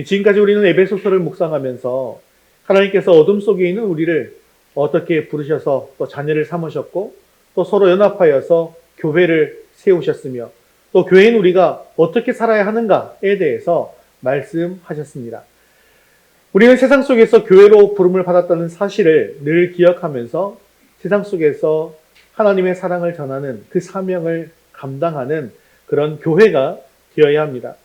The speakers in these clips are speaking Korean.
지금까지 우리는 에베소서를 묵상하면서 하나님께서 어둠 속에 있는 우리를 어떻게 부르셔서 또 자녀를 삼으셨고 또 서로 연합하여서 교회를 세우셨으며 또 교회인 우리가 어떻게 살아야 하는가에 대해서 말씀하셨습니다. 우리는 세상 속에서 교회로 부름을 받았다는 사실을 늘 기억하면서 세상 속에서 하나님의 사랑을 전하는 그 사명을 감당하는 그런 교회가 되어야 합니다.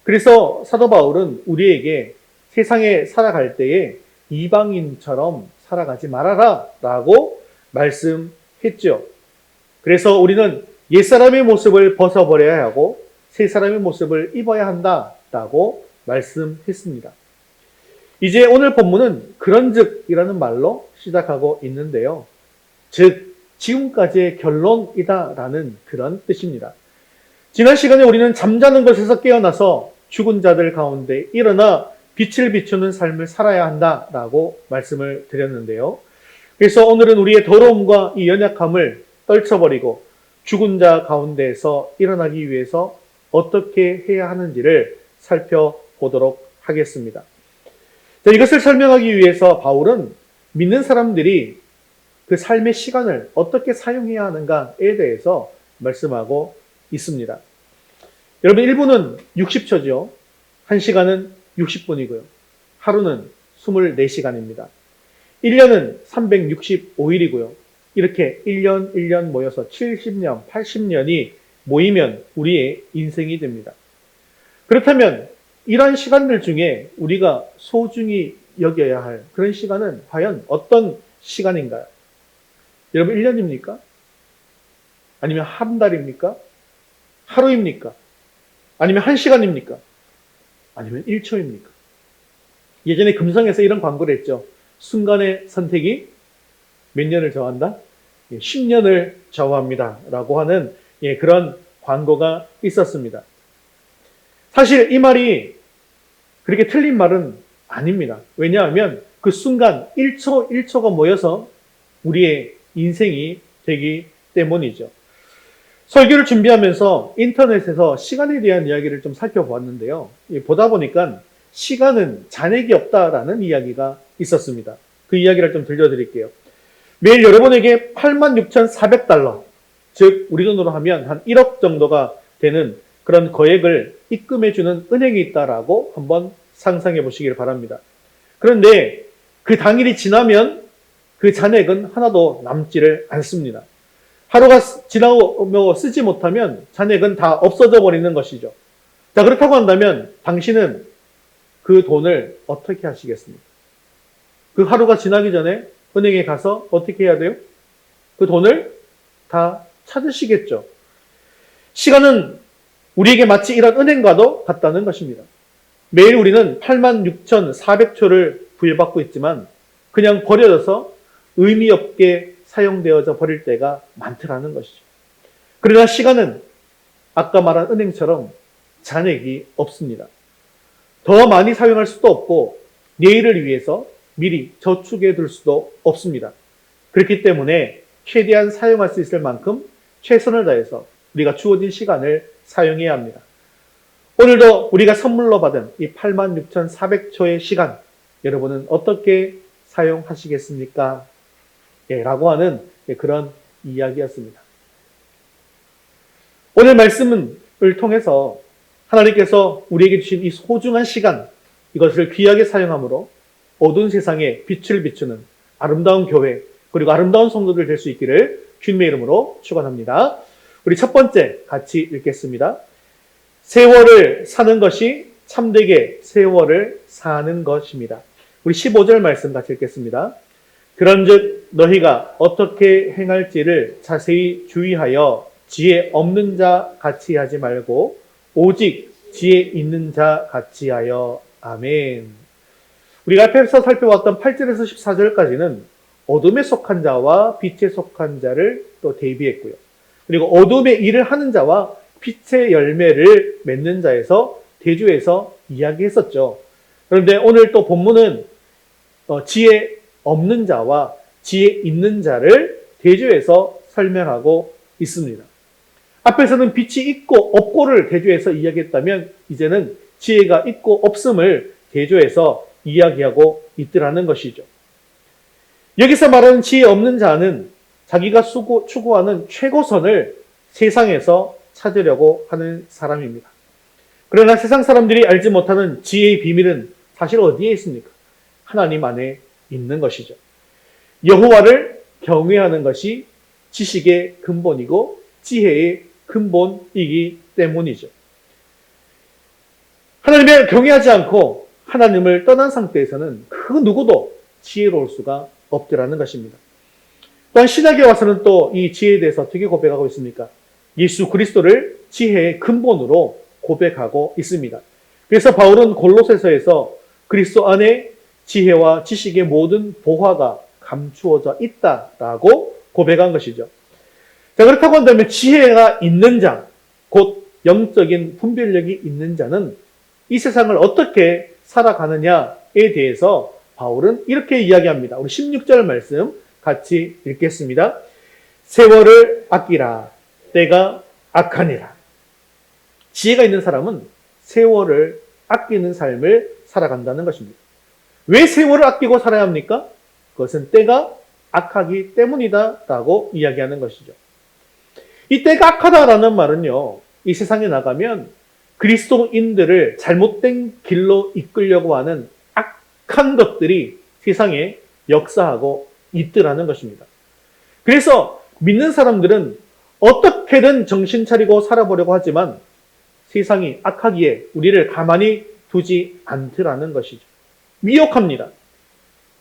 그래서 사도 바울은 우리에게 세상에 살아갈 때에 이방인처럼 살아가지 말아라 라고 말씀했죠. 그래서 우리는 옛사람의 모습을 벗어버려야 하고 새 사람의 모습을 입어야 한다라고 말씀했습니다. 이제 오늘 본문은 그런즉이라는 말로 시작하고 있는데요. 즉 지금까지의 결론이다라는 그런 뜻입니다. 지난 시간에 우리는 잠자는 것에서 깨어나서 죽은 자들 가운데 일어나 빛을 비추는 삶을 살아야 한다라고 말씀을 드렸는데요. 그래서 오늘은 우리의 더러움과 이 연약함을 떨쳐버리고 죽은 자 가운데에서 일어나기 위해서 어떻게 해야 하는지를 살펴보도록 하겠습니다. 자, 이것을 설명하기 위해서 바울은 믿는 사람들이 그 삶의 시간을 어떻게 사용해야 하는가에 대해서 말씀하고 있습니다. 여러분 1분은 60초죠. 1시간은 60분이고요. 하루는 24시간입니다. 1년은 365일이고요. 이렇게 1년 1년 모여서 70년, 80년이 모이면 우리의 인생이 됩니다. 그렇다면 이러한 시간들 중에 우리가 소중히 여겨야 할 그런 시간은 과연 어떤 시간인가요? 여러분 1년입니까? 아니면 한 달입니까? 하루입니까? 아니면 1시간입니까? 아니면 1초입니까? 예전에 금성에서 이런 광고를 했죠. 순간의 선택이 몇 년을 좌우한다? 10년을 좌우합니다. 라고 하는 그런 광고가 있었습니다. 사실 이 말이 그렇게 틀린 말은 아닙니다. 왜냐하면 그 순간 1초 1초가 모여서 우리의 인생이 되기 때문이죠. 설교를 준비하면서 인터넷에서 시간에 대한 이야기를 좀 살펴보았는데요. 보다 보니까 시간은 잔액이 없다라는 이야기가 있었습니다. 그 이야기를 좀 들려드릴게요. 매일 여러분에게 86,400달러, 즉 우리 돈으로 하면 한 1억 정도가 되는 그런 거액을 입금해주는 은행이 있다라고 한번 상상해 보시길 바랍니다. 그런데 그 당일이 지나면 그 잔액은 하나도 남지를 않습니다. 하루가 지나고 쓰지 못하면 잔액은 다 없어져 버리는 것이죠. 자, 그렇다고 한다면 당신은 그 돈을 어떻게 하시겠습니까? 그 하루가 지나기 전에 은행에 가서 어떻게 해야 돼요? 그 돈을 다 찾으시겠죠. 시간은 우리에게 마치 이런 은행과도 같다는 것입니다. 매일 우리는 86,400초를 부여받고 있지만 그냥 버려져서 의미 없게 사용되어져 버릴 때가 많더라는 것이죠. 그러나 시간은 아까 말한 은행처럼 잔액이 없습니다. 더 많이 사용할 수도 없고 내일을 위해서 미리 저축해 둘 수도 없습니다. 그렇기 때문에 최대한 사용할 수 있을 만큼 최선을 다해서 우리가 주어진 시간을 사용해야 합니다. 오늘도 우리가 선물로 받은 이 86,400초의 시간, 여러분은 어떻게 사용하시겠습니까? 라고 하는 그런 이야기였습니다. 오늘 말씀을 통해서 하나님께서 우리에게 주신 이 소중한 시간, 이것을 귀하게 사용함으로 어두운 세상에 빛을 비추는 아름다운 교회, 그리고 아름다운 성도들 될 수 있기를 주님의 이름으로 축원합니다. 우리 첫 번째 같이 읽겠습니다. 세월을 사는 것이 참되게 세월을 사는 것입니다. 우리 15절 말씀 같이 읽겠습니다. 그런즉 너희가 어떻게 행할지를 자세히 주의하여 지혜 없는 자 같이 하지 말고 오직 지혜 있는 자 같이 하여. 아멘. 우리가 앞에서 살펴봤던 8절에서 14절까지는 어둠에 속한 자와 빛에 속한 자를 또 대비했고요. 그리고 어둠의 일을 하는 자와 빛의 열매를 맺는 자에서 대조해서 이야기했었죠. 그런데 오늘 또 본문은 지혜 없는 자와 지혜 있는 자를 대조해서 설명하고 있습니다. 앞에서는 빛이 있고 없고를 대조해서 이야기했다면 이제는 지혜가 있고 없음을 대조해서 이야기하고 있더라는 것이죠. 여기서 말하는 지혜 없는 자는 자기가 추구하는 최고선을 세상에서 찾으려고 하는 사람입니다. 그러나 세상 사람들이 알지 못하는 지혜의 비밀은 사실 어디에 있습니까? 하나님 안에 있는 것이죠. 여호와를 경외하는 것이 지식의 근본이고 지혜의 근본이기 때문이죠. 하나님을 경외하지 않고 하나님을 떠난 상태에서는 그 누구도 지혜로울 수가 없더라는 것입니다. 또한 신약에 와서는 또 이 지혜에 대해서 어떻게 고백하고 있습니까? 예수 그리스도를 지혜의 근본으로 고백하고 있습니다. 그래서 바울은 골로새서에서 그리스도 안에 지혜와 지식의 모든 보화가 감추어져 있다라고 고백한 것이죠. 자, 그렇다고 한다면 지혜가 있는 자, 곧 영적인 분별력이 있는 자는 이 세상을 어떻게 살아가느냐에 대해서 바울은 이렇게 이야기합니다. 우리 16절 말씀 같이 읽겠습니다. 세월을 아끼라. 때가 악하니라. 지혜가 있는 사람은 세월을 아끼는 삶을 살아간다는 것입니다. 왜 세월을 아끼고 살아야 합니까? 그것은 때가 악하기 때문이다 라고 이야기하는 것이죠. 이 때가 악하다라는 말은요, 이 세상에 나가면 그리스도인들을 잘못된 길로 이끌려고 하는 악한 것들이 세상에 역사하고 있더라는 것입니다. 그래서 믿는 사람들은 어떻게든 정신 차리고 살아보려고 하지만 세상이 악하기에 우리를 가만히 두지 않더라는 것이죠. 미혹합니다.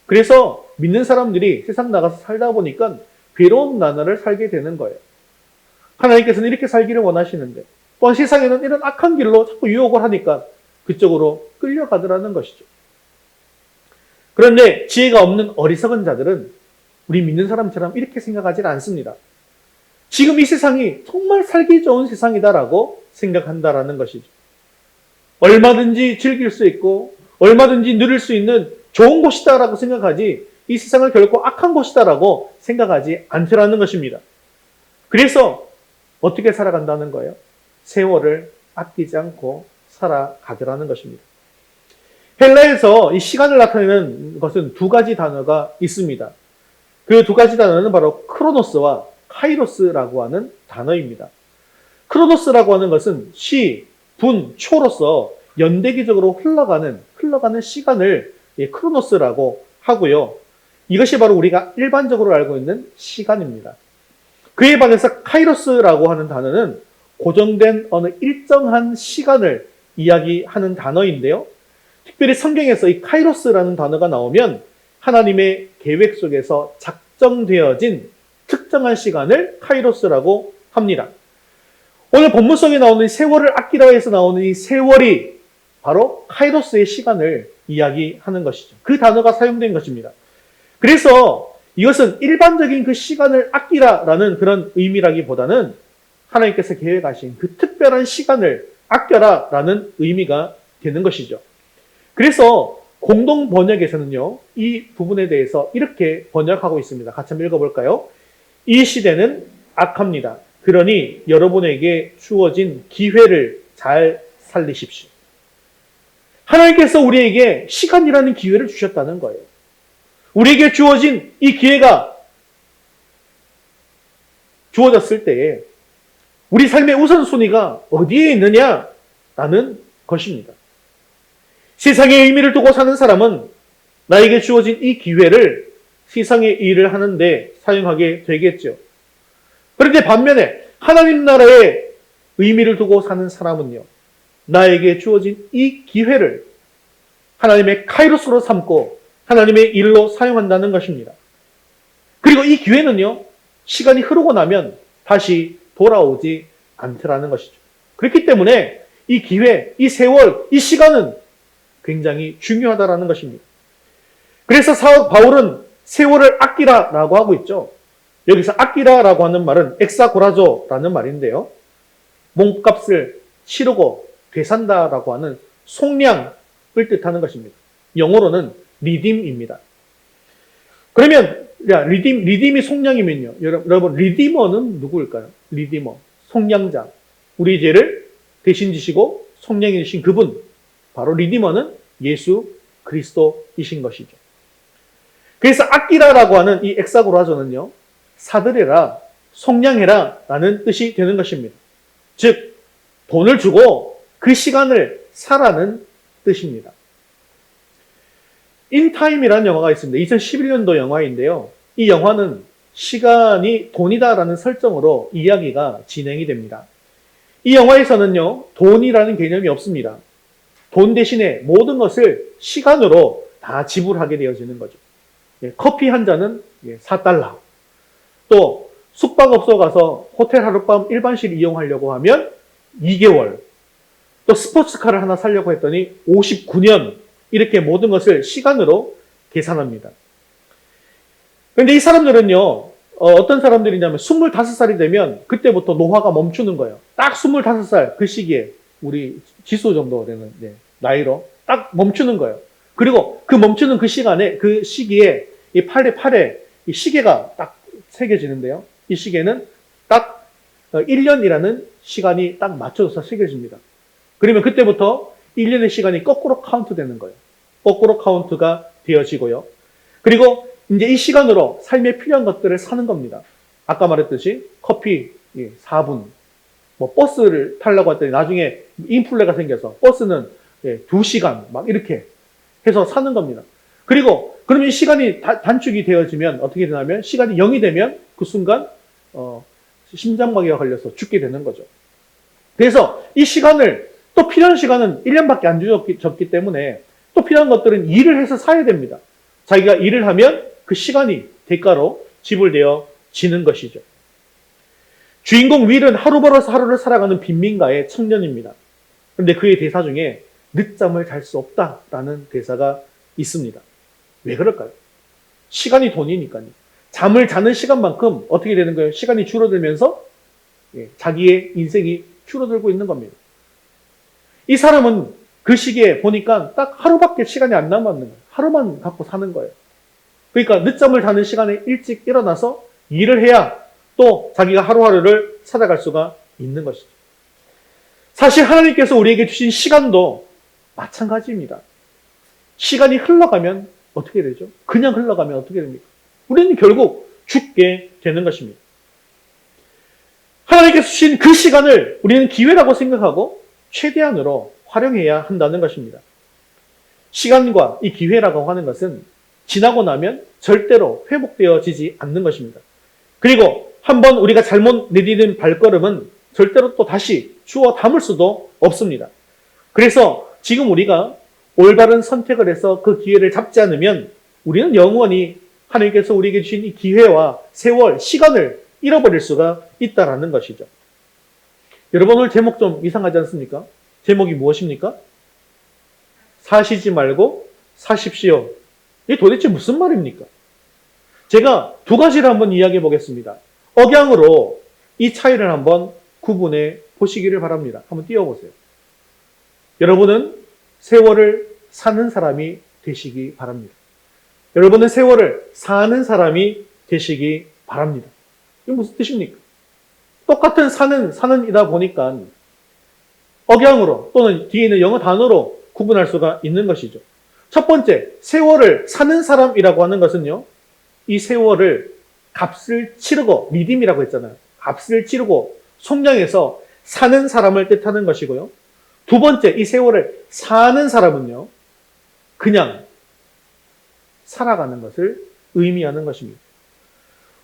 그래서 믿는 사람들이 세상 나가서 살다 보니까 괴로운 나날을 살게 되는 거예요. 하나님께서는 이렇게 살기를 원하시는데 또한 세상에는 이런 악한 길로 자꾸 유혹을 하니까 그쪽으로 끌려가더라는 것이죠. 그런데 지혜가 없는 어리석은 자들은 우리 믿는 사람처럼 이렇게 생각하지 않습니다. 지금 이 세상이 정말 살기 좋은 세상이다라고 생각한다라는 것이죠. 얼마든지 즐길 수 있고 얼마든지 누릴 수 있는 좋은 곳이다라고 생각하지 이 세상을 결코 악한 곳이다라고 생각하지 않더라는 것입니다. 그래서 어떻게 살아간다는 거예요? 세월을 아끼지 않고 살아가더라는 것입니다. 헬라에서 이 시간을 나타내는 것은 두 가지 단어가 있습니다. 그 두 가지 단어는 바로 크로노스와 카이로스라고 하는 단어입니다. 크로노스라고 하는 것은 시, 분, 초로서 연대기적으로 흘러가는 시간을 크로노스라고 하고요. 이것이 바로 우리가 일반적으로 알고 있는 시간입니다. 그에 반해서 카이로스라고 하는 단어는 고정된 어느 일정한 시간을 이야기하는 단어인데요. 특별히 성경에서 이 카이로스라는 단어가 나오면 하나님의 계획 속에서 작정되어진 특정한 시간을 카이로스라고 합니다. 오늘 본문 속에 나오는 세월을 아끼라 해서 나오는 이 세월이 바로 카이로스의 시간을 이야기하는 것이죠. 그 단어가 사용된 것입니다. 그래서 이것은 일반적인 그 시간을 아끼라라는 그런 의미라기보다는 하나님께서 계획하신 그 특별한 시간을 아껴라라는 의미가 되는 것이죠. 그래서 공동 번역에서는요, 이 부분에 대해서 이렇게 번역하고 있습니다. 같이 한번 읽어볼까요? 이 시대는 악합니다. 그러니 여러분에게 주어진 기회를 잘 살리십시오. 하나님께서 우리에게 시간이라는 기회를 주셨다는 거예요. 우리에게 주어진 이 기회가 주어졌을 때에 우리 삶의 우선순위가 어디에 있느냐라는 것입니다. 세상의 의미를 두고 사는 사람은 나에게 주어진 이 기회를 세상의 일을 하는데 사용하게 되겠죠. 그런데 반면에 하나님 나라의 의미를 두고 사는 사람은요, 나에게 주어진 이 기회를 하나님의 카이로스로 삼고 하나님의 일로 사용한다는 것입니다. 그리고 이 기회는요, 시간이 흐르고 나면 다시 돌아오지 않더라는 것이죠. 그렇기 때문에 이 기회, 이 세월, 이 시간은 굉장히 중요하다라는 것입니다. 그래서 바울은 세월을 아끼라라고 하고 있죠. 여기서 아끼라라고 하는 말은 엑사고라조라는 말인데요. 몸값을 치르고 되산다라고 하는 속량을 뜻하는 것입니다. 영어로는 리딤입니다. 그러면 리딤이 속량이면요. 여러분 리디머는 누구일까요? 리디머, 속량자. 우리 죄를 대신 지시고 속량해 주신 그분. 바로 리디머는 예수 그리스도이신 것이죠. 그래서 아끼라라고 하는 이 엑사고라조는요, 사들여라, 속량해라 라는 뜻이 되는 것입니다. 즉, 돈을 주고 그 시간을 사라는 뜻입니다. 인타임이라는 영화가 있습니다. 2011년도 영화인데요. 이 영화는 시간이 돈이다라는 설정으로 이야기가 진행이 됩니다. 이 영화에서는요, 돈이라는 개념이 없습니다. 돈 대신에 모든 것을 시간으로 다 지불하게 되어지는 거죠. 커피 한 잔은 4달러. 또 숙박업소 가서 호텔 하룻밤 일반실 이용하려고 하면 2개월. 또 스포츠카를 하나 사려고 했더니 59년. 이렇게 모든 것을 시간으로 계산합니다. 그런데 이 사람들은요, 어떤 사람들이냐면 25살이 되면 그때부터 노화가 멈추는 거예요. 딱 25살 그 시기에 우리 지수 정도 되는 나이로 딱 멈추는 거예요. 그리고 그 멈추는 그 시간에, 그 시기에 이 팔에 이 시계가 딱 새겨지는데요. 이 시계는 딱 1년이라는 시간이 딱 맞춰져서 새겨집니다. 그러면 그때부터 1년의 시간이 거꾸로 카운트 되는 거예요. 거꾸로 카운트가 되어지고요. 그리고 이제 이 시간으로 삶에 필요한 것들을 사는 겁니다. 아까 말했듯이 커피 4분, 뭐 버스를 타려고 했더니 나중에 인플레가 생겨서 버스는 2시간 막 이렇게 해서 사는 겁니다. 그리고 그러면 이 시간이 단축이 되어지면 어떻게 되냐면 시간이 0이 되면 그 순간 심장마비가 걸려서 죽게 되는 거죠. 그래서 이 시간을 또 필요한 시간은 1년밖에 안 주어졌기 때문에 또 필요한 것들은 일을 해서 사야 됩니다. 자기가 일을 하면 그 시간이 대가로 지불되어지는 것이죠. 주인공 윌은 하루 벌어서 하루를 살아가는 빈민가의 청년입니다. 그런데 그의 대사 중에 늦잠을 잘 수 없다라는 대사가 있습니다. 왜 그럴까요? 시간이 돈이니까요. 잠을 자는 시간만큼 어떻게 되는 거예요? 시간이 줄어들면서 자기의 인생이 줄어들고 있는 겁니다. 이 사람은 그 시기에 보니까 딱 하루밖에 시간이 안 남았는 거예요. 하루만 갖고 사는 거예요. 그러니까 늦잠을 자는 시간에 일찍 일어나서 일을 해야 또 자기가 하루하루를 살아갈 수가 있는 것이죠. 사실 하나님께서 우리에게 주신 시간도 마찬가지입니다. 시간이 흘러가면 어떻게 되죠? 그냥 흘러가면 어떻게 됩니까? 우리는 결국 죽게 되는 것입니다. 하나님께서 주신 그 시간을 우리는 기회라고 생각하고 최대한으로 활용해야 한다는 것입니다. 시간과 이 기회라고 하는 것은 지나고 나면 절대로 회복되어지지 않는 것입니다. 그리고 한번 우리가 잘못 내디딘 발걸음은 절대로 또 다시 주워 담을 수도 없습니다. 그래서 지금 우리가 올바른 선택을 해서 그 기회를 잡지 않으면 우리는 영원히 하나님께서 우리에게 주신 이 기회와 세월, 시간을 잃어버릴 수가 있다는 것이죠. 여러분 오늘 제목 좀 이상하지 않습니까? 제목이 무엇입니까? 사시지 말고 사십시오. 이게 도대체 무슨 말입니까? 제가 두 가지를 한번 이야기해 보겠습니다. 억양으로 이 차이를 한번 구분해 보시기를 바랍니다. 한번 띄워보세요. 여러분은 세월을 사는 사람이 되시기 바랍니다. 여러분은 세월을 사는 사람이 되시기 바랍니다. 이게 무슨 뜻입니까? 똑같은 사는이다 보니까 억양으로 또는 뒤에 있는 영어 단어로 구분할 수가 있는 것이죠. 첫 번째, 세월을 사는 사람이라고 하는 것은요, 이 세월을 값을 치르고, 리딤이라고 했잖아요. 값을 치르고 속량해서 사는 사람을 뜻하는 것이고요. 두 번째, 이 세월을 사는 사람은요, 그냥 살아가는 것을 의미하는 것입니다.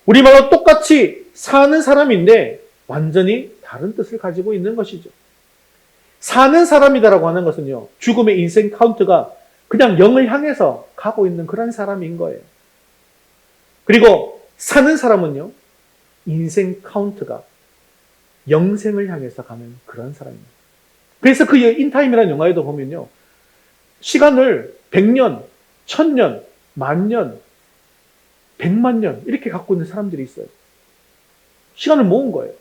우리말로 똑같이 사는 사람인데 완전히 다른 뜻을 가지고 있는 것이죠. 사는 사람이다라고 하는 것은요, 죽음의 인생 카운트가 그냥 0을 향해서 가고 있는 그런 사람인 거예요. 그리고 사는 사람은요, 인생 카운트가 영생을 향해서 가는 그런 사람입니다. 그래서 그 인타임이라는 영화에도 보면요, 시간을 100년, 1000년, 10,000년, 100만 년 이렇게 갖고 있는 사람들이 있어요. 시간을 모은 거예요.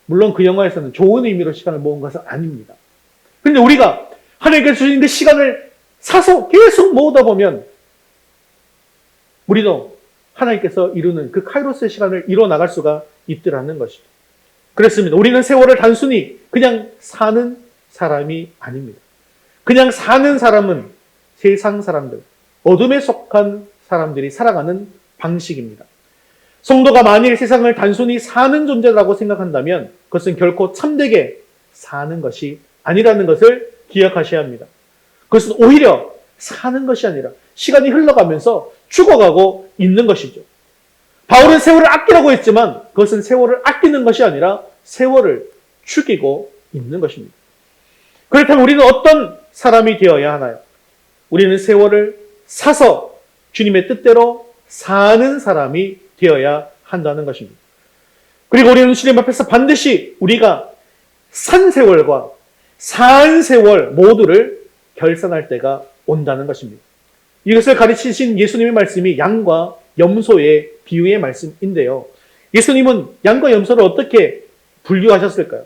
물론 그 영화에서는 좋은 의미로 시간을 모은 것은 아닙니다. 그런데 우리가 하나님께서 주신 그 시간을 사서 계속 모으다 보면 우리도 하나님께서 이루는 그 카이로스의 시간을 이뤄 나갈 수가 있더라는 것이죠. 그렇습니다. 우리는 세월을 단순히 그냥 사는 사람이 아닙니다. 그냥 사는 사람은 세상 사람들, 어둠에 속한 사람들이 살아가는 방식입니다. 성도가 만일 세상을 단순히 사는 존재라고 생각한다면 그것은 결코 참되게 사는 것이 아니라는 것을 기억하셔야 합니다. 그것은 오히려 사는 것이 아니라 시간이 흘러가면서 죽어가고 있는 것이죠. 바울은 세월을 아끼라고 했지만 그것은 세월을 아끼는 것이 아니라 세월을 죽이고 있는 것입니다. 그렇다면 우리는 어떤 사람이 되어야 하나요? 우리는 세월을 사서 주님의 뜻대로 사는 사람이 되어야 한다는 것입니다. 그리고 우리는 주님 앞에서 반드시 우리가 산 세월과 산 세월 모두를 결산할 때가 온다는 것입니다. 이것을 가르치신 예수님의 말씀이 양과 염소의 비유의 말씀인데요. 예수님은 양과 염소를 어떻게 분류하셨을까요?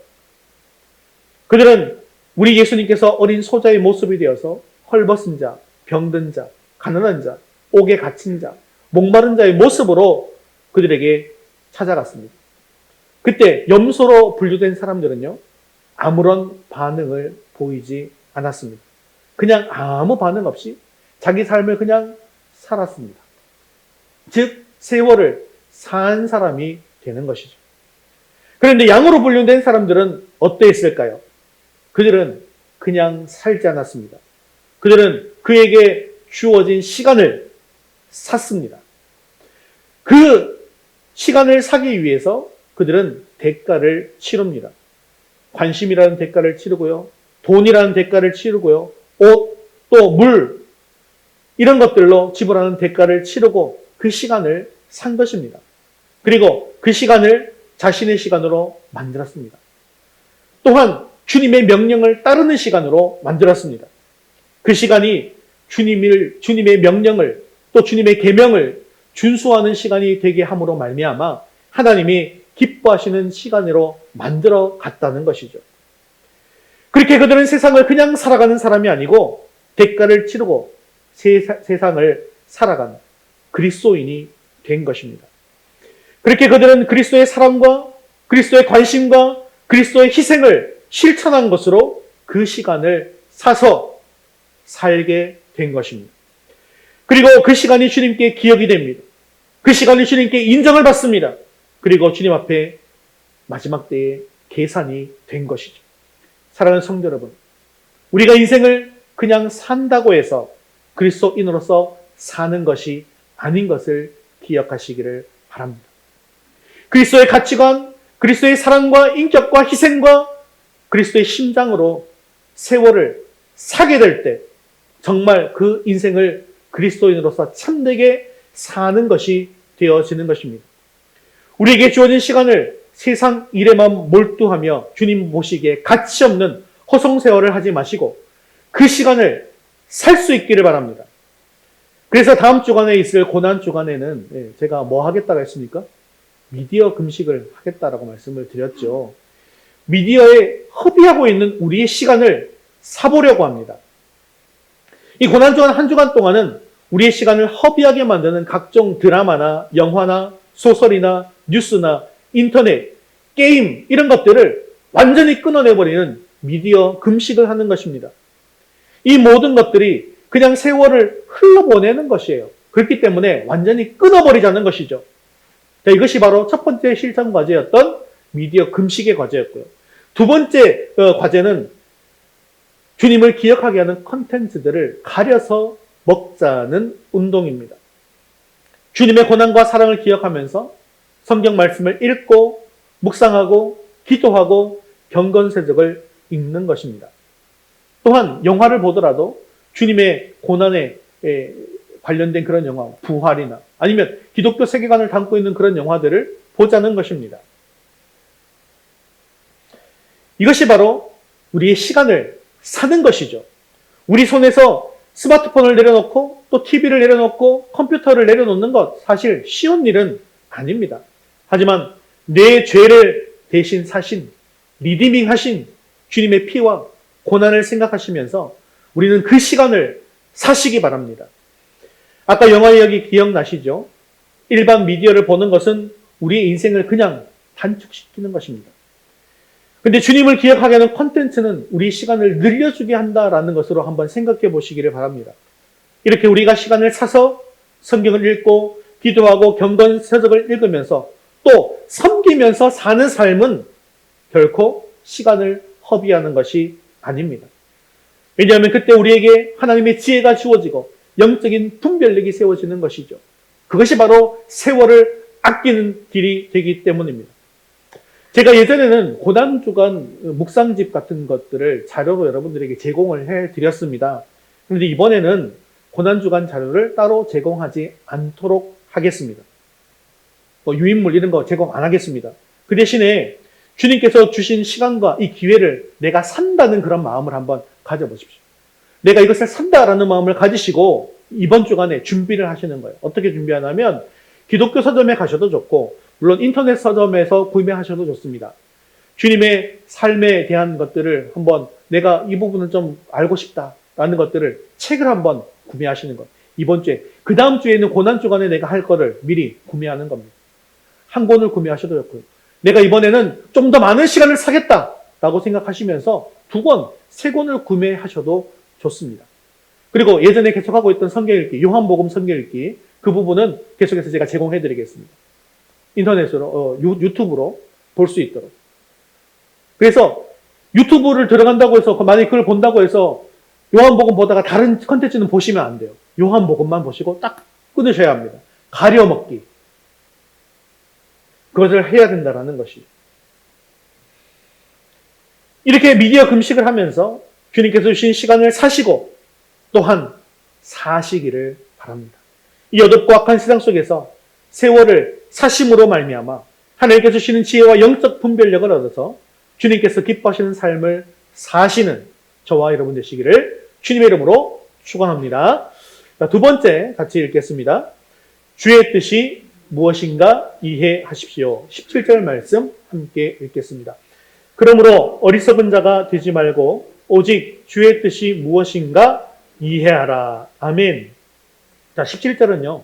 그들은 우리 예수님께서 어린 소자의 모습이 되어서 헐벗은 자, 병든 자, 가난한 자, 옥에 갇힌 자, 목마른 자의 모습으로 그들에게 찾아갔습니다. 그때 염소로 분류된 사람들은요, 아무런 반응을 보이지 않았습니다. 그냥 아무 반응 없이 자기 삶을 그냥 살았습니다. 즉, 세월을 산 사람이 되는 것이죠. 그런데 양으로 분류된 사람들은 어떠했을까요? 그들은 그냥 살지 않았습니다. 그들은 그에게 주어진 시간을 샀습니다. 그 시간을 사기 위해서 그들은 대가를 치릅니다. 관심이라는 대가를 치르고요. 돈이라는 대가를 치르고요. 옷, 또 물, 이런 것들로 지불하는 대가를 치르고 그 시간을 산 것입니다. 그리고 그 시간을 자신의 시간으로 만들었습니다. 또한 주님의 명령을 따르는 시간으로 만들었습니다. 그 시간이 주님의 명령을 또 주님의 계명을 준수하는 시간이 되게 함으로 말미암아 하나님이 기뻐하시는 시간으로 만들어 갔다는 것이죠. 그렇게 그들은 세상을 그냥 살아가는 사람이 아니고 대가를 치르고 세상을 살아가는 그리스도인이 된 것입니다. 그렇게 그들은 그리스도의 사랑과 그리스도의 관심과 그리스도의 희생을 실천한 것으로 그 시간을 사서 살게 된 것입니다. 그리고 그 시간이 주님께 기억이 됩니다. 그 시간이 주님께 인정을 받습니다. 그리고 주님 앞에 마지막 때에 계산이 된 것이죠. 사랑하는 성도 여러분, 우리가 인생을 그냥 산다고 해서 그리스도인으로서 사는 것이 아닌 것을 기억하시기를 바랍니다. 그리스도의 가치관, 그리스도의 사랑과 인격과 희생과 그리스도의 심장으로 세월을 사게 될 때 정말 그 인생을 그리스도인으로서 참되게 사는 것이 되어지는 것입니다. 우리에게 주어진 시간을 세상 일에만 몰두하며 주님 보시기에 가치 없는 허송세월을 하지 마시고 그 시간을 살 수 있기를 바랍니다. 그래서 다음 주간에 있을 고난 주간에는 제가 뭐 하겠다고 했습니까? 미디어 금식을 하겠다라고 말씀을 드렸죠. 미디어에 허비하고 있는 우리의 시간을 사보려고 합니다. 이 고난 주간 한 주간 동안은 우리의 시간을 허비하게 만드는 각종 드라마나 영화나 소설이나 뉴스나 인터넷, 게임 이런 것들을 완전히 끊어내버리는 미디어 금식을 하는 것입니다. 이 모든 것들이 그냥 세월을 흘러보내는 것이에요. 그렇기 때문에 완전히 끊어버리자는 것이죠. 자, 이것이 바로 첫 번째 실천 과제였던 미디어 금식의 과제였고요. 두 번째 과제는 주님을 기억하게 하는 컨텐츠들을 가려서 먹자는 운동입니다. 주님의 고난과 사랑을 기억하면서 성경 말씀을 읽고 묵상하고 기도하고 경건세적을 읽는 것입니다. 또한 영화를 보더라도 주님의 고난에 관련된 그런 영화, 부활이나 아니면 기독교 세계관을 담고 있는 그런 영화들을 보자는 것입니다. 이것이 바로 우리의 시간을 사는 것이죠. 우리 손에서 스마트폰을 내려놓고 또 TV를 내려놓고 컴퓨터를 내려놓는 것 사실 쉬운 일은 아닙니다. 하지만 내 죄를 대신 사신, 리디밍 하신 주님의 피와 고난을 생각하시면서 우리는 그 시간을 사시기 바랍니다. 아까 영화 이야기 기억나시죠? 일반 미디어를 보는 것은 우리의 인생을 그냥 단축시키는 것입니다. 근데 주님을 기억하게 하는 콘텐츠는 우리 시간을 늘려주게 한다라는 것으로 한번 생각해 보시기를 바랍니다. 이렇게 우리가 시간을 사서 성경을 읽고 기도하고 경건 서적을 읽으면서 또 섬기면서 사는 삶은 결코 시간을 허비하는 것이 아닙니다. 왜냐하면 그때 우리에게 하나님의 지혜가 주어지고 영적인 분별력이 세워지는 것이죠. 그것이 바로 세월을 아끼는 길이 되기 때문입니다. 제가 예전에는 고난주간 묵상집 같은 것들을 자료로 여러분들에게 제공을 해드렸습니다. 그런데 이번에는 고난주간 자료를 따로 제공하지 않도록 하겠습니다. 유인물 이런 거 제공 안 하겠습니다. 그 대신에 주님께서 주신 시간과 이 기회를 내가 산다는 그런 마음을 한번 가져보십시오. 내가 이것을 산다라는 마음을 가지시고 이번 주간에 준비를 하시는 거예요. 어떻게 준비하냐면 기독교 서점에 가셔도 좋고 물론 인터넷 서점에서 구매하셔도 좋습니다. 주님의 삶에 대한 것들을 한번 내가 이 부분을 좀 알고 싶다라는 것들을 책을 한번 구매하시는 것. 이번 주에 그 다음 주에는 고난주간에 내가 할 거를 미리 구매하는 겁니다. 한 권을 구매하셔도 좋고요. 내가 이번에는 좀 더 많은 시간을 사겠다라고 생각하시면서 2권, 3권을 구매하셔도 좋습니다. 그리고 예전에 계속하고 있던 성경 읽기, 요한복음 성경 읽기 그 부분은 계속해서 제가 제공해 드리겠습니다. 인터넷으로, 유튜브로 볼 수 있도록. 그래서 유튜브를 들어간다고 해서 만약에 그걸 본다고 해서 요한복음 보다가 다른 컨텐츠는 보시면 안 돼요. 요한복음만 보시고 딱 끊으셔야 합니다. 가려먹기. 그것을 해야 된다는 것이. 이렇게 미디어 금식을 하면서 주님께서 주신 시간을 사시고 또한 사시기를 바랍니다. 이 어둡고 악한 세상 속에서 세월을 사심으로 말미암아 하나님께서 주시는 지혜와 영적 분별력을 얻어서 주님께서 기뻐하시는 삶을 사시는 저와 여러분 되시기를 주님의 이름으로 축원합니다. 두 번째 같이 읽겠습니다. 주의 뜻이 무엇인가 이해하십시오. 17절 말씀 함께 읽겠습니다. 그러므로 어리석은 자가 되지 말고 오직 주의 뜻이 무엇인가 이해하라. 아멘. 자, 17절은요.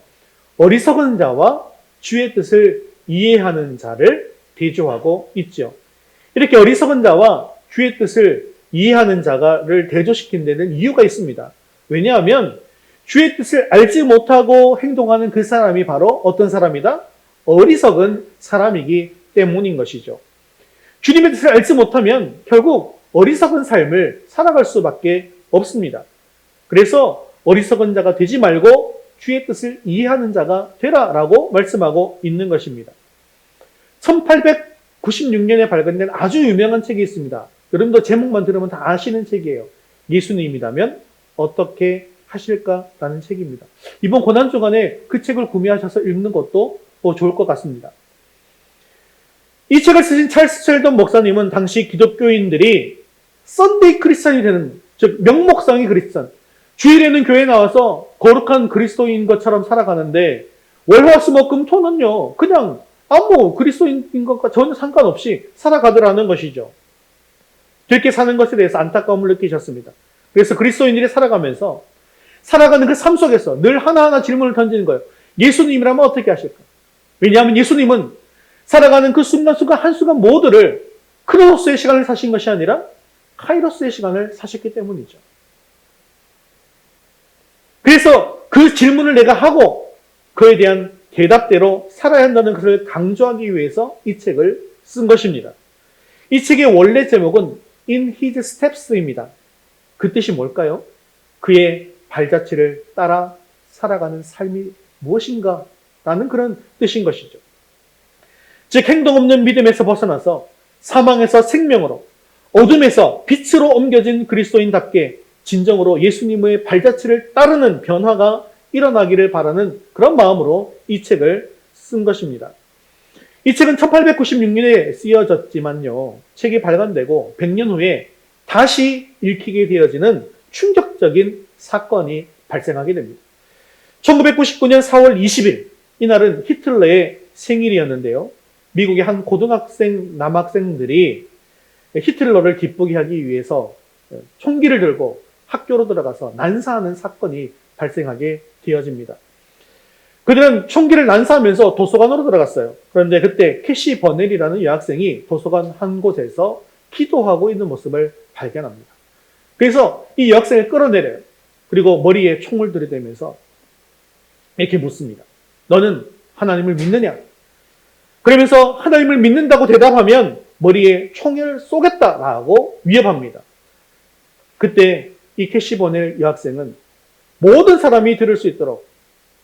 어리석은 자와 주의 뜻을 이해하는 자를 대조하고 있죠. 이렇게 어리석은 자와 주의 뜻을 이해하는 자를 대조시킨 데는 이유가 있습니다. 왜냐하면 주의 뜻을 알지 못하고 행동하는 그 사람이 바로 어떤 사람이다? 어리석은 사람이기 때문인 것이죠. 주님의 뜻을 알지 못하면 결국 어리석은 삶을 살아갈 수밖에 없습니다. 그래서 어리석은 자가 되지 말고 주의 뜻을 이해하는 자가 되라라고 말씀하고 있는 것입니다. 1896년에 발간된 아주 유명한 책이 있습니다. 여러분도 제목만 들으면 다 아시는 책이에요. 예수님이라면 어떻게 하실까라는 책입니다. 이번 고난주간에 그 책을 구매하셔서 읽는 것도 좋을 것 같습니다. 이 책을 쓰신 찰스 셸던 목사님은 당시 기독교인들이 썬데이 크리스천이 되는, 즉 명목상의 크리스천, 주일에는 교회에 나와서 거룩한 그리스도인 것처럼 살아가는데 월화수목금토는요 그냥 아무 그리스도인 것과 전혀 상관없이 살아가더라는 것이죠. 그렇게 사는 것에 대해서 안타까움을 느끼셨습니다. 그래서 그리스도인들이 살아가면서 살아가는 그 삶 속에서 늘 하나하나 질문을 던지는 거예요. 예수님이라면 어떻게 하실까? 왜냐하면 예수님은 살아가는 그 순간순간 한순간 모두를 크로노스의 시간을 사신 것이 아니라 카이로스의 시간을 사셨기 때문이죠. 그래서 그 질문을 내가 하고 그에 대한 대답대로 살아야 한다는 것을 강조하기 위해서 이 책을 쓴 것입니다. 이 책의 원래 제목은 In His Steps입니다. 그 뜻이 뭘까요? 그의 발자취를 따라 살아가는 삶이 무엇인가? 라는 그런 뜻인 것이죠. 즉 행동 없는 믿음에서 벗어나서 사망에서 생명으로, 어둠에서 빛으로 옮겨진 그리스도인답게 진정으로 예수님의 발자취를 따르는 변화가 일어나기를 바라는 그런 마음으로 이 책을 쓴 것입니다. 이 책은 1896년에 쓰여졌지만요. 책이 발간되고 100년 후에 다시 읽히게 되어지는 충격적인 사건이 발생하게 됩니다. 1999년 4월 20일, 이날은 히틀러의 생일이었는데요. 미국의 한 고등학생, 남학생들이 히틀러를 기쁘게 하기 위해서 총기를 들고 학교로 들어가서 난사하는 사건이 발생하게 되어집니다. 그들은 총기를 난사하면서 도서관으로 들어갔어요. 그런데 그때 캐시 버넬이라는 여학생이 도서관 한 곳에서 기도하고 있는 모습을 발견합니다. 그래서 이 여학생을 끌어내려요. 그리고 머리에 총을 들이대면서 이렇게 묻습니다. 너는 하나님을 믿느냐? 그러면서 하나님을 믿는다고 대답하면 머리에 총을 쏘겠다라고 위협합니다. 그때 이 캐시 보넬 여학생은 모든 사람이 들을 수 있도록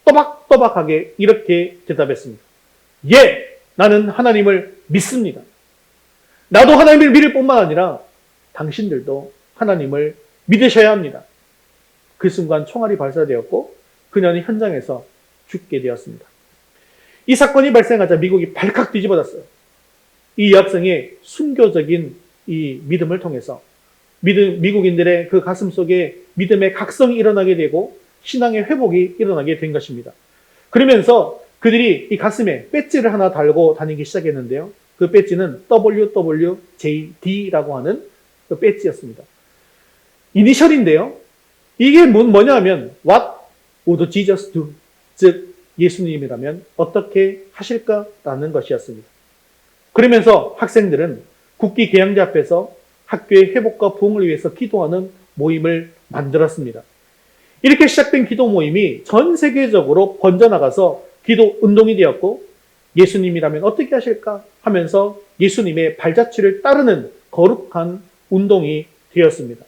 또박또박하게 이렇게 대답했습니다. 예, 나는 하나님을 믿습니다. 나도 하나님을 믿을 뿐만 아니라 당신들도 하나님을 믿으셔야 합니다. 그 순간 총알이 발사되었고 그녀는 현장에서 죽게 되었습니다. 이 사건이 발생하자 미국이 발칵 뒤집어졌어요. 이 여학생의 순교적인 이 믿음을 통해서 미국인들의 그 가슴 속에 믿음의 각성이 일어나게 되고 신앙의 회복이 일어나게 된 것입니다. 그러면서 그들이 이 가슴에 배지를 하나 달고 다니기 시작했는데요. 그 배지는 WWJD라고 하는 그 배지였습니다. 이니셜인데요. 이게 뭐냐 하면 What would Jesus do? 즉 예수님이라면 어떻게 하실까라는 것이었습니다. 그러면서 학생들은 국기 계양대 앞에서 학교의 회복과 부흥을 위해서 기도하는 모임을 만들었습니다. 이렇게 시작된 기도 모임이 전 세계적으로 번져나가서 기도 운동이 되었고 예수님이라면 어떻게 하실까 하면서 예수님의 발자취를 따르는 거룩한 운동이 되었습니다.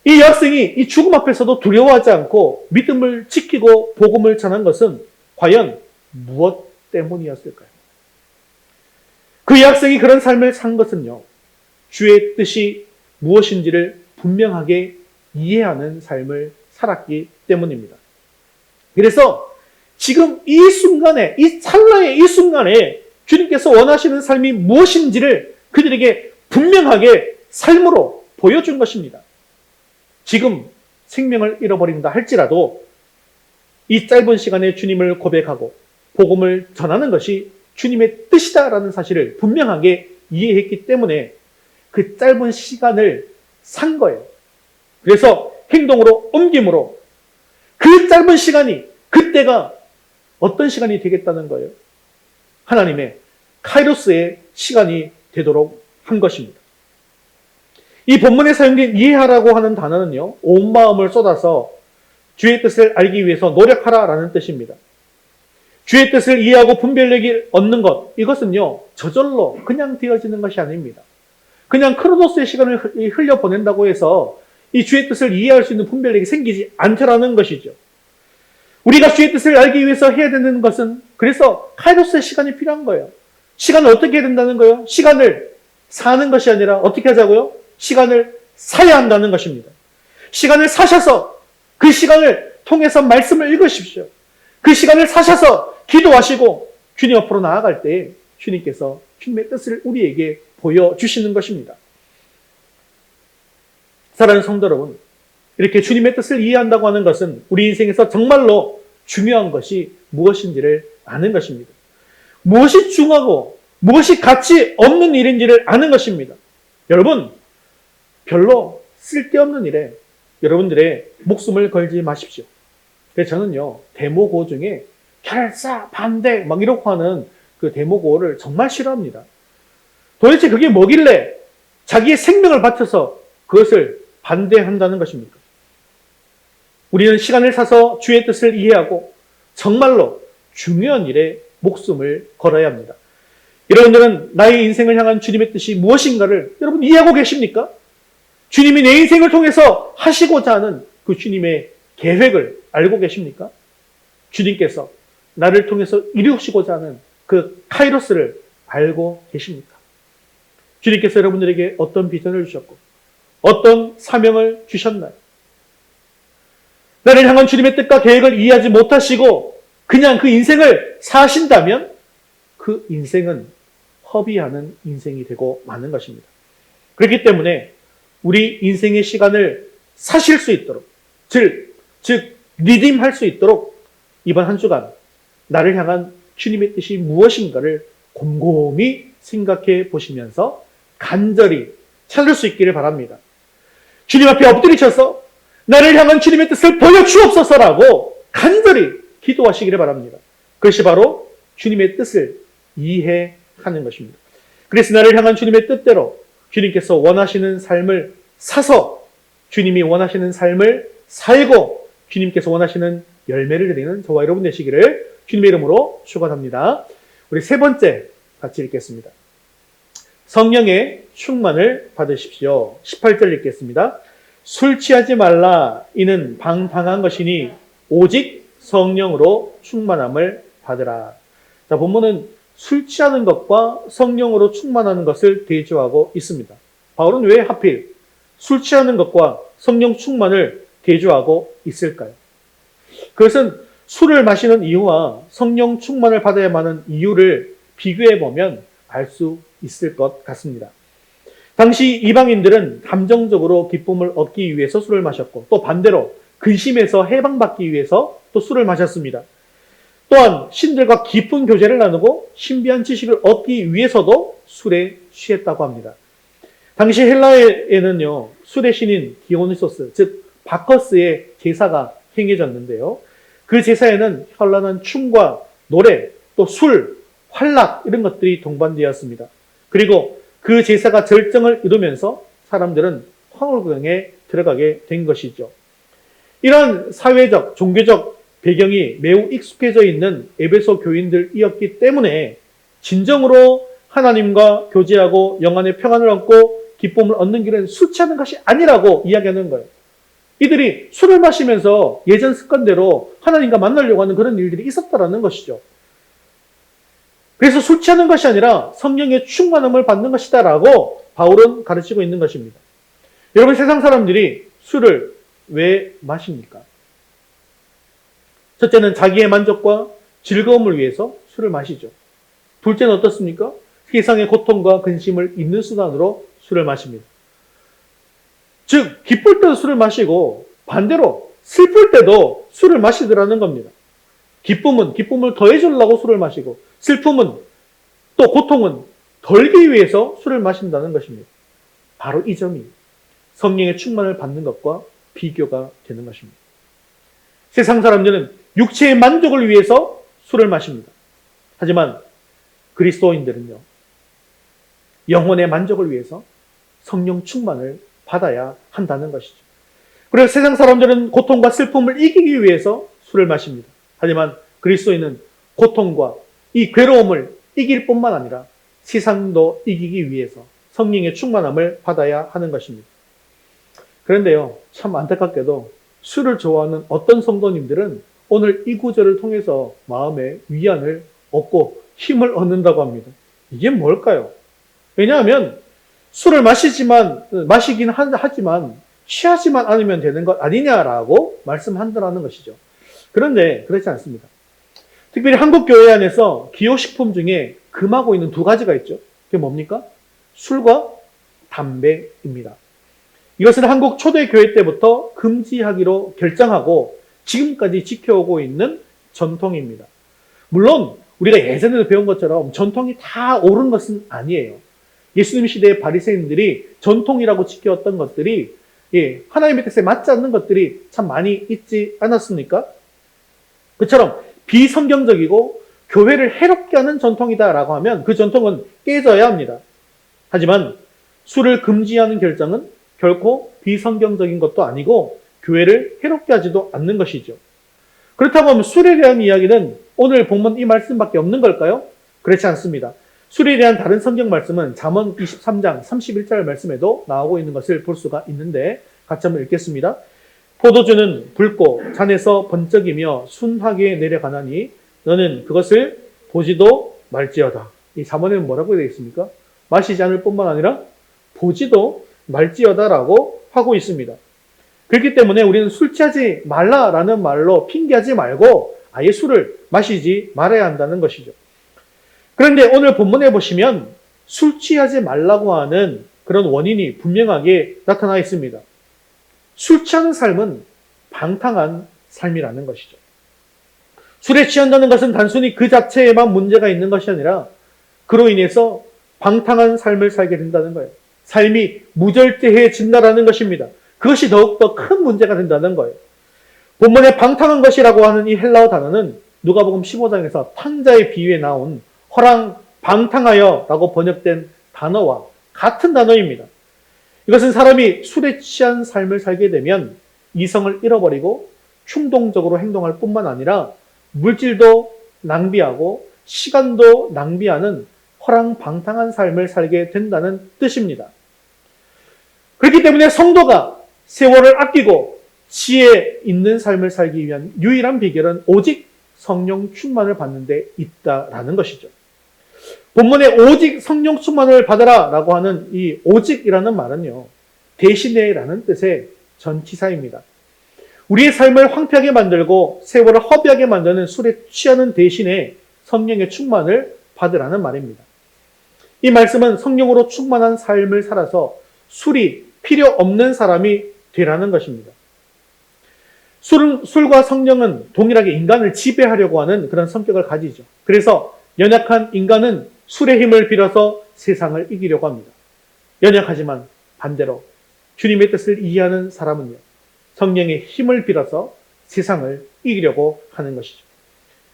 이 여학생이 이 죽음 앞에서도 두려워하지 않고 믿음을 지키고 복음을 전한 것은 과연 무엇 때문이었을까요? 그 여학생이 그런 삶을 산 것은요, 주의 뜻이 무엇인지를 분명하게 이해하는 삶을 살았기 때문입니다. 그래서 지금 이 순간에, 이 찰나의 이 순간에 주님께서 원하시는 삶이 무엇인지를 그들에게 분명하게 삶으로 보여준 것입니다. 지금 생명을 잃어버린다 할지라도 이 짧은 시간에 주님을 고백하고 복음을 전하는 것이 주님의 뜻이다라는 사실을 분명하게 이해했기 때문에 그 짧은 시간을 산 거예요. 그래서 행동으로 옮김으로 그 짧은 시간이 그때가 어떤 시간이 되겠다는 거예요? 하나님의 카이로스의 시간이 되도록 한 것입니다. 이 본문에 사용된 이해하라고 하는 단어는요, 온 마음을 쏟아서 주의 뜻을 알기 위해서 노력하라라는 뜻입니다. 주의 뜻을 이해하고 분별력을 얻는 것, 이것은요, 저절로 그냥 되어지는 것이 아닙니다. 그냥 크로노스의 시간을 흘려보낸다고 해서 이 주의 뜻을 이해할 수 있는 분별력이 생기지 않더라는 것이죠. 우리가 주의 뜻을 알기 위해서 해야 되는 것은 그래서 카이로스의 시간이 필요한 거예요. 시간을 어떻게 해야 된다는 거예요? 시간을 사는 것이 아니라 어떻게 하자고요? 시간을 사야 한다는 것입니다. 시간을 사셔서 그 시간을 통해서 말씀을 읽으십시오. 그 시간을 사셔서 기도하시고 주님 앞으로 나아갈 때 주님께서 주님의 뜻을 우리에게 보여주시는 것입니다. 사랑하는 성도 여러분, 이렇게 주님의 뜻을 이해한다고 하는 것은 우리 인생에서 정말로 중요한 것이 무엇인지를 아는 것입니다. 무엇이 중요하고 무엇이 가치 없는 일인지를 아는 것입니다. 여러분, 별로 쓸데없는 일에 여러분들의 목숨을 걸지 마십시오. 그래서 저는요, 데모고 중에 결사, 반대 막 이렇게 하는 그 데모고를 정말 싫어합니다. 도대체 그게 뭐길래 자기의 생명을 바쳐서 그것을 반대한다는 것입니까? 우리는 시간을 사서 주의 뜻을 이해하고 정말로 중요한 일에 목숨을 걸어야 합니다. 여러분들은 나의 인생을 향한 주님의 뜻이 무엇인가를 여러분 이해하고 계십니까? 주님이 내 인생을 통해서 하시고자 하는 그 주님의 계획을 알고 계십니까? 주님께서 나를 통해서 이루시고자 하는 그 카이로스를 알고 계십니까? 주님께서 여러분들에게 어떤 비전을 주셨고 어떤 사명을 주셨나요? 나를 향한 주님의 뜻과 계획을 이해하지 못하시고 그냥 그 인생을 사신다면 그 인생은 허비하는 인생이 되고 마는 것입니다. 그렇기 때문에 우리 인생의 시간을 사실 수 있도록 즉 리딤할 수 있도록 이번 한 주간 나를 향한 주님의 뜻이 무엇인가를 곰곰이 생각해 보시면서 간절히 찾을 수 있기를 바랍니다. 주님 앞에 엎드리셔서 나를 향한 주님의 뜻을 보여주옵소서라고 간절히 기도하시기를 바랍니다. 그것이 바로 주님의 뜻을 이해하는 것입니다. 그래서 나를 향한 주님의 뜻대로 주님께서 원하시는 삶을 사서 주님이 원하시는 삶을 살고 주님께서 원하시는 열매를 드리는 저와 여러분 되시기를 주님의 이름으로 축원합니다. 우리 세 번째 같이 읽겠습니다. 성령의 충만을 받으십시오. 18절 읽겠습니다. 술 취하지 말라. 이는 방탕한 것이니 오직 성령으로 충만함을 받으라. 자, 본문은 술 취하는 것과 성령으로 충만하는 것을 대조하고 있습니다. 바울은 왜 하필 술 취하는 것과 성령 충만을 대조하고 있을까요? 그것은 술을 마시는 이유와 성령 충만을 받아야만 하는 이유를 비교해 보면 알 수 있을 것 같습니다. 당시 이방인들은 감정적으로 기쁨을 얻기 위해서 술을 마셨고 또 반대로 근심에서 해방받기 위해서 또 술을 마셨습니다. 또한 신들과 깊은 교제를 나누고 신비한 지식을 얻기 위해서도 술에 취했다고 합니다. 당시 헬라에는요, 술의 신인 디오니소스, 즉 바커스의 제사가 행해졌는데요. 그 제사에는 현란한 춤과 노래, 또 술, 활락 이런 것들이 동반되었습니다. 그리고 그 제사가 절정을 이루면서 사람들은 황홀경에 들어가게 된 것이죠. 이런 사회적, 종교적 배경이 매우 익숙해져 있는 에베소 교인들이었기 때문에 진정으로 하나님과 교제하고 영안의 평안을 얻고 기쁨을 얻는 길은 술 취하는 것이 아니라고 이야기하는 거예요. 이들이 술을 마시면서 예전 습관대로 하나님과 만나려고 하는 그런 일들이 있었다라는 것이죠. 그래서 술 취하는 것이 아니라 성령의 충만함을 받는 것이다라고 바울은 가르치고 있는 것입니다. 여러분, 세상 사람들이 술을 왜 마십니까? 첫째는 자기의 만족과 즐거움을 위해서 술을 마시죠. 둘째는 어떻습니까? 세상의 고통과 근심을 잊는 수단으로 술을 마십니다. 즉, 기쁠 때도 술을 마시고 반대로 슬플 때도 술을 마시더라는 겁니다. 기쁨은 기쁨을 더해주려고 술을 마시고 슬픔은 또 고통은 덜기 위해서 술을 마신다는 것입니다. 바로 이 점이 성령의 충만을 받는 것과 비교가 되는 것입니다. 세상 사람들은 육체의 만족을 위해서 술을 마십니다. 하지만 그리스도인들은요, 영혼의 만족을 위해서 성령 충만을 받아야 한다는 것이죠. 그래서 세상 사람들은 고통과 슬픔을 이기기 위해서 술을 마십니다. 하지만 그리스도인은 고통과 이 괴로움을 이길 뿐만 아니라 세상도 이기기 위해서 성령의 충만함을 받아야 하는 것입니다. 그런데요, 참 안타깝게도 술을 좋아하는 어떤 성도님들은 오늘 이 구절을 통해서 마음의 위안을 얻고 힘을 얻는다고 합니다. 이게 뭘까요? 왜냐하면 술을 마시긴 하지만 취하지만 않으면 되는 것 아니냐라고 말씀한다는 것이죠. 그런데 그렇지 않습니다. 특별히 한국 교회 안에서 기호식품 중에 금하고 있는 두 가지가 있죠. 그게 뭡니까? 술과 담배입니다. 이것은 한국 초대교회 때부터 금지하기로 결정하고 지금까지 지켜오고 있는 전통입니다. 물론 우리가 예전에도 배운 것처럼 전통이 다 옳은 것은 아니에요. 예수님 시대의 바리새인들이 전통이라고 지켜왔던 것들이 하나님의 뜻에 맞지 않는 것들이 참 많이 있지 않았습니까? 그처럼 비성경적이고 교회를 해롭게 하는 전통이다라고 하면 그 전통은 깨져야 합니다. 하지만 술을 금지하는 결정은 결코 비성경적인 것도 아니고 교회를 해롭게 하지도 않는 것이죠. 그렇다고 하면 술에 대한 이야기는 오늘 본문 이 말씀밖에 없는 걸까요? 그렇지 않습니다. 술에 대한 다른 성경 말씀은 잠언 23장 31절 말씀에도 나오고 있는 것을 볼 수가 있는데 같이 한번 읽겠습니다. 포도주는 붉고 잔에서 번쩍이며 순하게 내려가나니 너는 그것을 보지도 말지어다. 이 잠언에는 뭐라고 되어 있습니까? 마시지 않을 뿐만 아니라 보지도 말지어다라고 하고 있습니다. 그렇기 때문에 우리는 술 취하지 말라라는 말로 핑계하지 말고 아예 술을 마시지 말아야 한다는 것이죠. 그런데 오늘 본문에 보시면 술 취하지 말라고 하는 그런 원인이 분명하게 나타나 있습니다. 술 취하는 삶은 방탕한 삶이라는 것이죠. 술에 취한다는 것은 단순히 그 자체에만 문제가 있는 것이 아니라 그로 인해서 방탕한 삶을 살게 된다는 거예요. 삶이 무절제해진다는 것입니다. 그것이 더욱더 큰 문제가 된다는 거예요. 본문에 방탕한 것이라고 하는 이 헬라어 단어는 누가복음 15장에서 탕자의 비유에 나온 허랑 방탕하여 라고 번역된 단어와 같은 단어입니다. 이것은 사람이 술에 취한 삶을 살게 되면 이성을 잃어버리고 충동적으로 행동할 뿐만 아니라 물질도 낭비하고 시간도 낭비하는 허랑방탕한 삶을 살게 된다는 뜻입니다. 그렇기 때문에 성도가 세월을 아끼고 지혜 있는 삶을 살기 위한 유일한 비결은 오직 성령 충만을 받는 데 있다라는 것이죠. 본문에 오직 성령 충만을 받아라 라고 하는 이 오직이라는 말은요, 대신에라는 뜻의 전치사입니다. 우리의 삶을 황폐하게 만들고 세월을 허비하게 만드는 술에 취하는 대신에 성령의 충만을 받으라는 말입니다. 이 말씀은 성령으로 충만한 삶을 살아서 술이 필요 없는 사람이 되라는 것입니다. 술과 성령은 동일하게 인간을 지배하려고 하는 그런 성격을 가지죠. 그래서 연약한 인간은 술의 힘을 빌어서 세상을 이기려고 합니다. 연약하지만 반대로 주님의 뜻을 이해하는 사람은요, 성령의 힘을 빌어서 세상을 이기려고 하는 것이죠.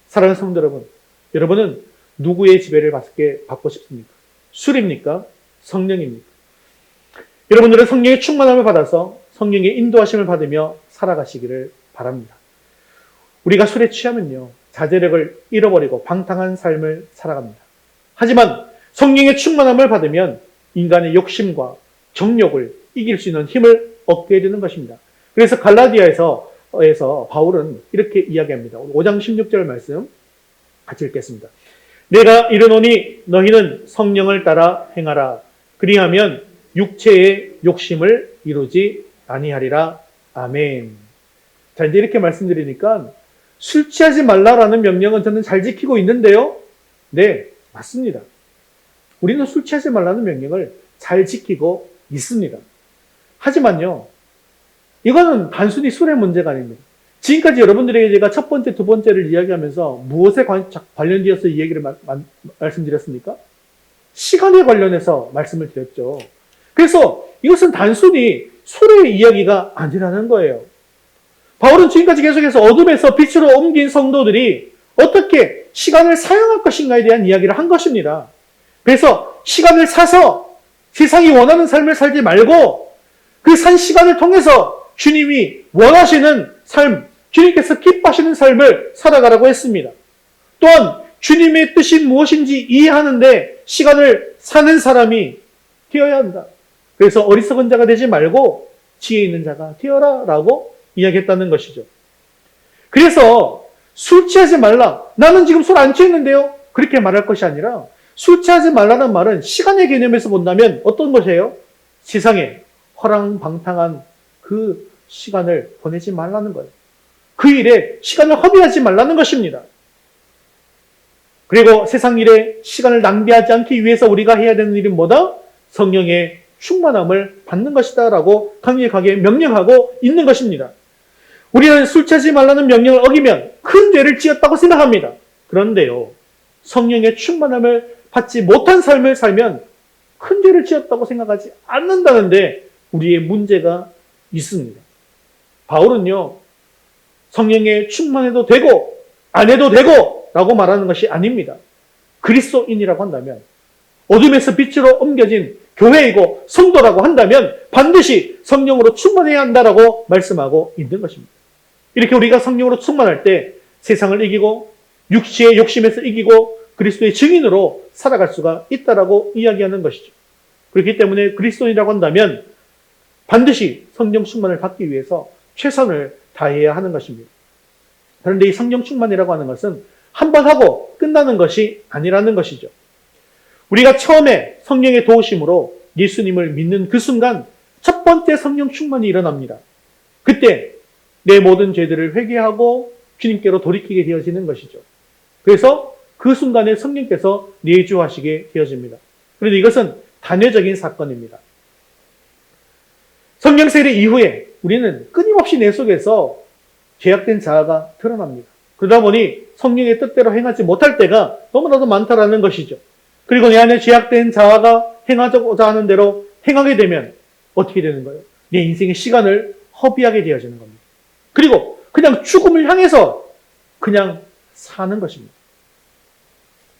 사랑하는 성도 여러분, 여러분은 누구의 지배를 받고 싶습니까? 술입니까? 성령입니까? 여러분들은 성령의 충만함을 받아서 성령의 인도하심을 받으며 살아가시기를 바랍니다. 우리가 술에 취하면요, 자제력을 잃어버리고 방탕한 삶을 살아갑니다. 하지만 성령의 충만함을 받으면 인간의 욕심과 정욕을 이길 수 있는 힘을 얻게 되는 것입니다. 그래서 갈라디아에서 바울은 이렇게 이야기합니다. 5장 16절 말씀 같이 읽겠습니다. 내가 이르노니 너희는 성령을 따라 행하라. 그리하면 육체의 욕심을 이루지 아니하리라. 아멘. 자, 이제 이렇게 말씀드리니까 술 취하지 말라라는 명령은 저는 잘 지키고 있는데요. 네, 맞습니다. 우리는 술 취하지 말라는 명령을 잘 지키고 있습니다. 하지만요, 이거는 단순히 술의 문제가 아닙니다. 지금까지 여러분들에게 제가 첫 번째, 두 번째를 이야기하면서 무엇에 관련되어서 이 얘기를 말씀드렸습니까? 시간에 관련해서 말씀을 드렸죠. 그래서 이것은 단순히 술의 이야기가 아니라는 거예요. 바울은 지금까지 계속해서 어둠에서 빛으로 옮긴 성도들이 어떻게 시간을 사용할 것인가에 대한 이야기를 한 것입니다. 그래서 시간을 사서 세상이 원하는 삶을 살지 말고 그 산 시간을 통해서 주님이 원하시는 삶, 주님께서 기뻐하시는 삶을 살아가라고 했습니다. 또한 주님의 뜻이 무엇인지 이해하는데 시간을 사는 사람이 되어야 한다. 그래서 어리석은 자가 되지 말고 지혜 있는 자가 되어라 라고 이야기했다는 것이죠. 그래서 술 취하지 말라. 나는 지금 술 안 취했는데요. 그렇게 말할 것이 아니라 술 취하지 말라는 말은 시간의 개념에서 본다면 어떤 것이에요? 세상에 허랑방탕한 그 시간을 보내지 말라는 거예요. 그 일에 시간을 허비하지 말라는 것입니다. 그리고 세상 일에 시간을 낭비하지 않기 위해서 우리가 해야 되는 일은 뭐다? 성령의 충만함을 받는 것이다 라고 강력하게 명령하고 있는 것입니다. 우리는 술 취하지 말라는 명령을 어기면 큰 죄를 지었다고 생각합니다. 그런데요, 성령의 충만함을 받지 못한 삶을 살면 큰 죄를 지었다고 생각하지 않는다는데 우리의 문제가 있습니다. 바울은요, 성령에 충만해도 되고 안 해도 되고 라고 말하는 것이 아닙니다. 그리스도인이라고 한다면, 어둠에서 빛으로 옮겨진 교회이고 성도라고 한다면 반드시 성령으로 충만해야 한다라고 말씀하고 있는 것입니다. 이렇게 우리가 성령으로 충만할 때 세상을 이기고 육체의 욕심에서 이기고 그리스도의 증인으로 살아갈 수가 있다라고 이야기하는 것이죠. 그렇기 때문에 그리스도인이라고 한다면 반드시 성령 충만을 받기 위해서 최선을 다해야 하는 것입니다. 그런데 이 성령 충만이라고 하는 것은 한 번 하고 끝나는 것이 아니라는 것이죠. 우리가 처음에 성령의 도우심으로 예수님을 믿는 그 순간 첫 번째 성령 충만이 일어납니다. 그때 내 모든 죄들을 회개하고 주님께로 돌이키게 되어지는 것이죠. 그래서 그 순간에 성령께서 내주하시게 되어집니다. 그런데 이것은 단회적인 사건입니다. 성령 세례 이후에 우리는 끊임없이 내 속에서 죄악된 자아가 드러납니다. 그러다 보니 성령의 뜻대로 행하지 못할 때가 너무나도 많다라는 것이죠. 그리고 내 안에 죄악된 자아가 행하고자 하는 대로 행하게 되면 어떻게 되는 거예요? 내 인생의 시간을 허비하게 되어지는 겁니다. 그리고 그냥 죽음을 향해서 그냥 사는 것입니다.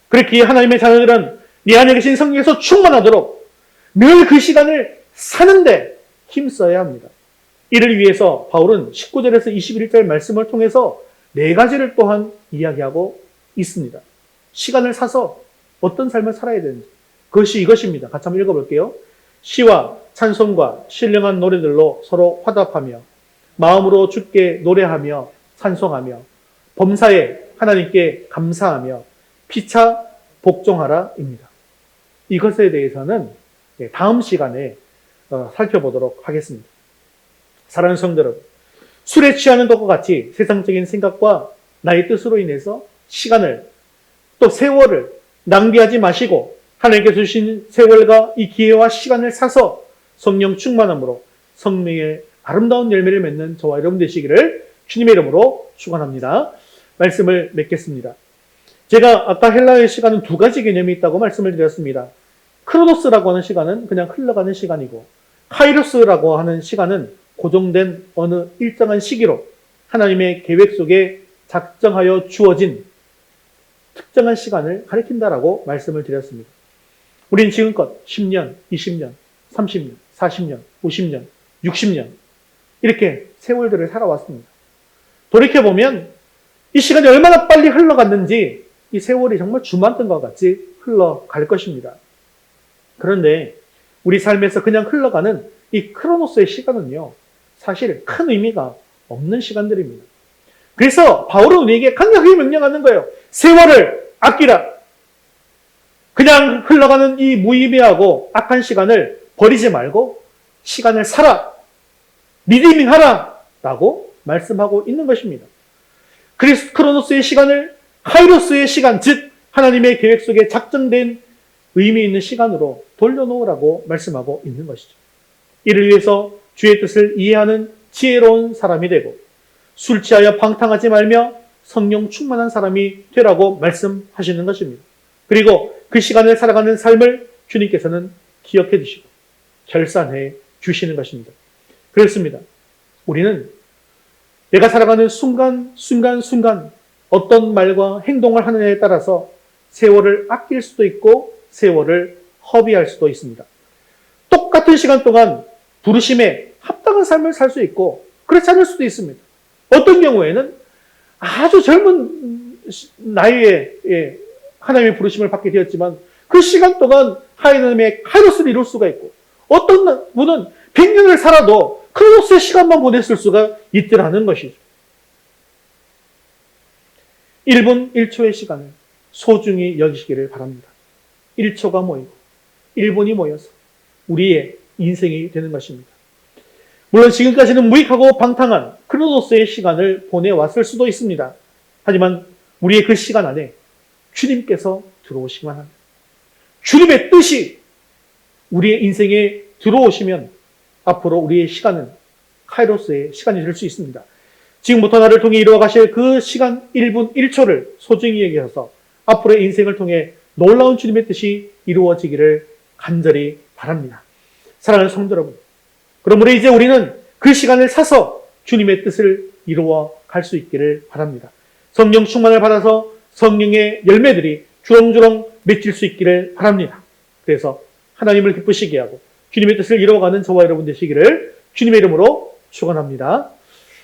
그렇기에 하나님의 자녀들은 내 안에 계신 성령에서 충만하도록 늘 그 시간을 사는데 힘써야 합니다. 이를 위해서 바울은 19절에서 21절 말씀을 통해서 네 가지를 또한 이야기하고 있습니다. 시간을 사서 어떤 삶을 살아야 되는지. 그것이 이것입니다. 같이 한번 읽어볼게요. 시와 찬송과 신령한 노래들로 서로 화답하며 마음으로 주께 노래하며 찬송하며 범사에 하나님께 감사하며 피차 복종하라입니다. 이것에 대해서는 다음 시간에 살펴보도록 하겠습니다. 사랑하는 성도 여러분, 술에 취하는 것과 같이 세상적인 생각과 나의 뜻으로 인해서 시간을 또 세월을 낭비하지 마시고 하나님께서 주신 세월과 이 기회와 시간을 사서 성령 충만함으로 성령의 아름다운 열매를 맺는 저와 여러분 되시기를 주님의 이름으로 축원합니다. 말씀을 맺겠습니다. 제가 아까 헬라어의 시간은 두 가지 개념이 있다고 말씀을 드렸습니다. 크로노스라고 하는 시간은 그냥 흘러가는 시간이고 카이로스라고 하는 시간은 고정된 어느 일정한 시기로 하나님의 계획 속에 작정하여 주어진 특정한 시간을 가리킨다라고 말씀을 드렸습니다. 우린 지금껏 10년, 20년, 30년, 40년, 50년, 60년 이렇게 세월들을 살아왔습니다. 돌이켜보면 이 시간이 얼마나 빨리 흘러갔는지 이 세월이 정말 주만뜬 것 같이 흘러갈 것입니다. 그런데 우리 삶에서 그냥 흘러가는 이 크로노스의 시간은요, 사실 큰 의미가 없는 시간들입니다. 그래서 바울은 우리에게 강력하게 명령하는 거예요. 세월을 아끼라. 그냥 흘러가는 이 무의미하고 악한 시간을 버리지 말고 시간을 살아. 리디밍하라. 라고 말씀하고 있는 것입니다. 크로노스의 시간을 카이로스의 시간, 즉 하나님의 계획 속에 작정된 의미 있는 시간으로 돌려놓으라고 말씀하고 있는 것이죠. 이를 위해서 주의 뜻을 이해하는 지혜로운 사람이 되고 술 취하여 방탕하지 말며 성령 충만한 사람이 되라고 말씀하시는 것입니다. 그리고 그 시간을 살아가는 삶을 주님께서는 기억해 주시고 결산해 주시는 것입니다. 그렇습니다. 우리는 내가 살아가는 순간 어떤 말과 행동을 하느냐에 따라서 세월을 아낄 수도 있고 세월을 허비할 수도 있습니다. 똑같은 시간 동안 부르심에 합당한 삶을 살 수 있고 그렇지 않을 수도 있습니다. 어떤 경우에는 아주 젊은 나이에 하나님의 부르심을 받게 되었지만 그 시간 동안 하나님의 카이로스를 이룰 수가 있고 어떤 분은 100년을 살아도 크로노스의 시간만 보냈을 수가 있더라는 것이죠. 1분 1초의 시간을 소중히 여기시기를 바랍니다. 1초가 모이고 1분이 모여서 우리의 인생이 되는 것입니다. 물론 지금까지는 무익하고 방탕한 크로노스의 시간을 보내왔을 수도 있습니다. 하지만 우리의 그 시간 안에 주님께서 들어오시기만 합니다. 주님의 뜻이 우리의 인생에 들어오시면 앞으로 우리의 시간은 카이로스의 시간이 될 수 있습니다. 지금부터 나를 통해 이루어 가실 그 시간 1분 1초를 소중히 여기셔서 앞으로의 인생을 통해 놀라운 주님의 뜻이 이루어지기를 간절히 바랍니다. 사랑하는 성도 여러분, 그러므로 이제 우리는 그 시간을 사서 주님의 뜻을 이루어 갈 수 있기를 바랍니다. 성령 충만을 받아서 성령의 열매들이 주렁주렁 맺힐 수 있기를 바랍니다. 그래서 하나님을 기쁘시게 하고 주님의 뜻을 이루어가는 저와 여러분 되시기를 주님의 이름으로 축원합니다.